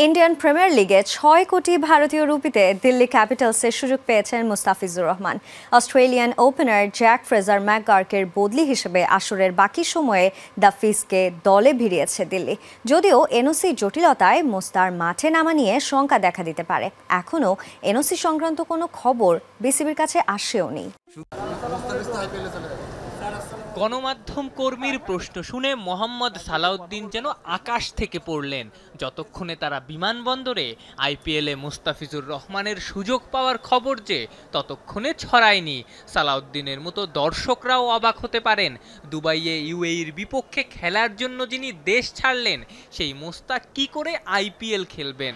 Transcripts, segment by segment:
Indian premier লিগে ৬ কোটি ভারতীয় রুপিতে দিল্লি ক্যাপিটালসের সুযোগ পেয়েছেন Mustafizur Rahman. Australian opener Jack Fraser ম্যাকগার্কের বদলি হিসেবে আসরের বাকি সময়ে দ্য ফিসকে দলে ভিড়িয়েছে দিল্লি। যদিও এনওসি জটিলতায় মোস্তার মাঠে নামা নিয়ে শঙ্কা দেখা দিতে পারে, এখনও এনওসি সংক্রান্ত কোনো খবর বিসিবির কাছে আসেও নি। গণমাধ্যম কর্মীর প্রশ্ন শুনে মোহাম্মদ সালাউদ্দিন যেন আকাশ থেকে পড়লেন। যতক্ষণে তারা বিমানবন্দরে আইপিএলে মুস্তাফিজুর রহমানের সুযোগ পাওয়ার খবর যে ততক্ষণে ছড়ায়নি। সালাউদ্দিনের মতো দর্শকরাও অবাক হতে পারেন। দুবাইয়ে ইউএইর বিপক্ষে খেলার জন্য যিনি দেশ ছাড়লেন, সেই মোস্তাক কি করে আইপিএল খেলবেন?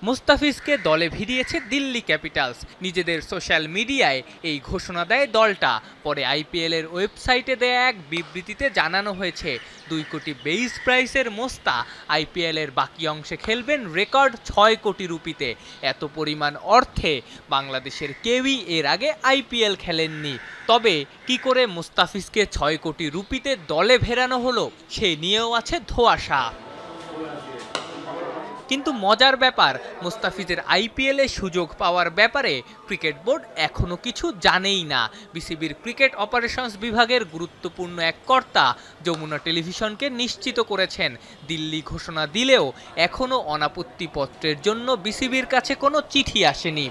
মুস্তাফিজকে দলে ভিড়িয়েছে দিল্লি ক্যাপিটালস। নিজেদের সোশ্যাল মিডিয়ায় এই ঘোষণা দেয় দলটা। পরে আইপিএলের ওয়েবসাইটে দেয়া এক বিবৃতিতে জানানো হয়েছে ২ কোটি বেইস প্রাইসের মোস্তা আইপিএলের বাকি অংশে খেলবেন রেকর্ড ৬ কোটি রুপিতে। এত পরিমাণ অর্থে বাংলাদেশের কেউই এর আগে আইপিএল খেলেননি। তবে কি করে মুস্তাফিজকে ৬ কোটি রুপিতে দলে ভেড়ানো হলো, সে নিয়েও আছে ধোঁয়াশা। কিন্তু মজার ব্যাপার, মুস্তাফিজের আইপিএলে সুযোগ পাওয়ার ব্যাপারে ক্রিকেট বোর্ড এখনও কিছু জানেই না। বিসিবির ক্রিকেট অপারেশনস বিভাগের গুরুত্বপূর্ণ এক কর্তা যমুনা টেলিভিশনকে নিশ্চিত করেছেন, দিল্লি ঘোষণা দিলেও এখনও অনাপত্তিপত্রের জন্য বিসিবির কাছে কোনো চিঠি আসেনি।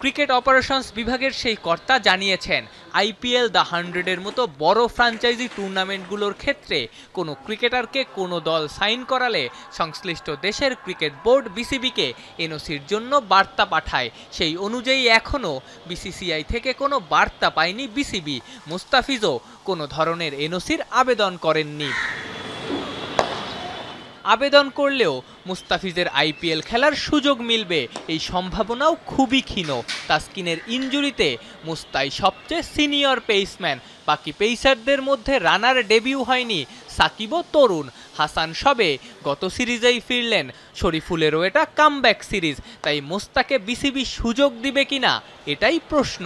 ক্রিকেট অপারেশনস বিভাগের সেই কর্তা জানিয়েছেন, আইপিএল দ্য 100-এর মতো বড় ফ্র্যাঞ্চাইজি টুর্নামেন্টগুলোর ক্ষেত্রে কোনো ক্রিকেটারকে কোনো দল সাইন করালে সংশ্লিষ্ট দেশের ক্রিকেট বোর্ড বিসিবিকে এনওসির জন্য বার্তা পাঠায়। সেই অনুযায়ী এখনও বিসিসিআই থেকে কোনো বার্তা পায়নি বিসিবি। মুস্তাফিজও কোনো ধরনের এনওসির আবেদন করেননি। আবেদন করলেও মুস্তাফিজের আইপিএল খেলার সুযোগ মিলবে এই সম্ভাবনাও খুবই ক্ষীণ। তাসকিনের ইনজুরিতে মুস্তাই সবচেয়ে সিনিয়র পেসম্যান। বাকি পেসারদের মধ্যে রানার ডেবিউ হয়নি, সাকিবও তরুণ, হাসান সবে গত সিরিজেই ফিরলেন, শরীফুলেরও এটা কামব্যাক সিরিজ। তাই মুস্তাকে বিসিবি সুযোগ দিবে কিনা, এটাই প্রশ্ন।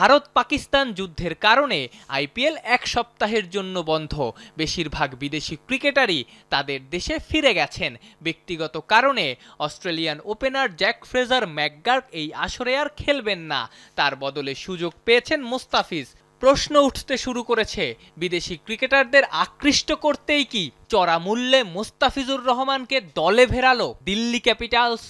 ভারত পাকিস্তান যুদ্ধের কারণে আইপিএল ১ সপ্তাহের জন্য বন্ধ। বেশিরভাগ বিদেশি ক্রিকেটারই তাদের দেশে ফিরে গেছেন। ব্যক্তিগত কারণে Australian opener Jack Fraser McGurk এই আসরে আর খেলবেন না। তার বদলে সুযোগ পেয়েছেন মুস্তাফিজ। প্রশ্ন উঠতে শুরু করেছে, বিদেশি ক্রিকেটারদের আকৃষ্ট করতেই কি চড়া মূল্যে মুস্তাফিজুর রহমানকে দলে ভেড়ালো দিল্লি ক্যাপিটালস?